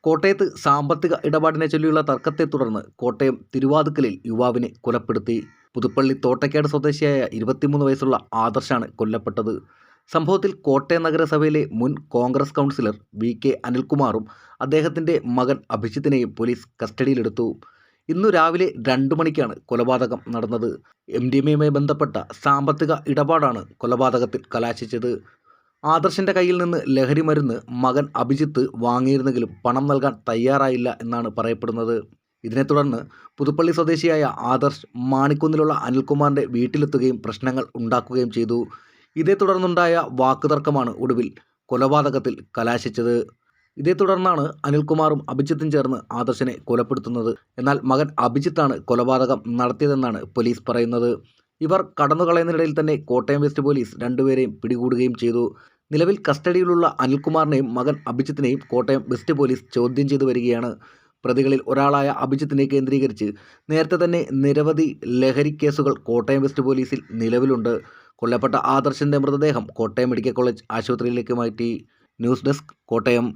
കോട്ടയത്ത് സാമ്പത്തിക ഇടപാടിനെ ചൊല്ലിയുള്ള തർക്കത്തെ തുടർന്ന് കോട്ടയം തിരുവാതുക്കലിൽ യുവാവിനെ കൊലപ്പെടുത്തി. പുതുപ്പള്ളി തോട്ടയ്ക്കാട് സ്വദേശിയായ 23 വയസ്സുള്ള ആദർശാണ് കൊല്ലപ്പെട്ടത്. സംഭവത്തിൽ കോട്ടയം നഗരസഭയിലെ മുൻ കോൺഗ്രസ് കൗൺസിലർ വി.കെ. അനിൽകുമാറും അദ്ദേഹത്തിൻ്റെ മകൻ അഭിജിത്തിനെയും പോലീസ് കസ്റ്റഡിയിലെടുത്തു. ഇന്നു രാവിലെ 2 മണിക്കാണ് കൊലപാതകം നടന്നത്. MDMAയുമായി ബന്ധപ്പെട്ട സാമ്പത്തിക ഇടപാടാണ് കൊലപാതകത്തിൽ കലാശിച്ചത്. ആദർശിൻ്റെ കയ്യിൽ നിന്ന് ലഹരി മരുന്ന് മകൻ അഭിജിത്ത് വാങ്ങിയിരുന്നെങ്കിലും പണം നൽകാൻ തയ്യാറായില്ല എന്നാണ് പറയപ്പെടുന്നത്. ഇതിനെ തുടർന്ന് പുതുപ്പള്ളി സ്വദേശിയായ ആദർശ് മാണിക്കുന്നിലുള്ള അനിൽകുമാറിൻ്റെ വീട്ടിലെത്തുകയും പ്രശ്നങ്ങൾ ഉണ്ടാക്കുകയും ചെയ്തു. ഇതേ തുടർന്നുണ്ടായ വാക്കുതർക്കമാണ് ഒടുവിൽ കൊലപാതകത്തിൽ കലാശിച്ചത്. ഇതേ തുടർന്നാണ് അനിൽകുമാറും അഭിജിത്തും ചേർന്ന് ആദർശിനെ കൊലപ്പെടുത്തുന്നത്. എന്നാൽ മകൻ അഭിജിത്താണ് കൊലപാതകം നടത്തിയതെന്നാണ് പോലീസ് പറയുന്നത്. ഇവർ കടന്നുകളയുന്നതിനിടയിൽ തന്നെ കോട്ടയം വെസ്റ്റ് പോലീസ് രണ്ടുപേരെയും പിടികൂടുകയും ചെയ്തു. നിലവിൽ കസ്റ്റഡിയിലുള്ള അനിൽകുമാറിനെയും മകൻ അഭിജിത്തിനെയും കോട്ടയം വെസ്റ്റ് പോലീസ് ചോദ്യം ചെയ്തു വരികയാണ്. പ്രതികളിൽ ഒരാളായ അഭിജിത്തിനെ കേന്ദ്രീകരിച്ച് നേരത്തെ തന്നെ നിരവധി ലഹരി കേസുകൾ കോട്ടയം വെസ്റ്റ് പോലീസിൽ നിലവിലുണ്ട്. കൊല്ലപ്പെട്ട ആദർശിൻ്റെ മൃതദേഹം കോട്ടയം മെഡിക്കൽ കോളേജ് ആശുപത്രിയിലേക്ക് മാറ്റി. News desk, Kottayam.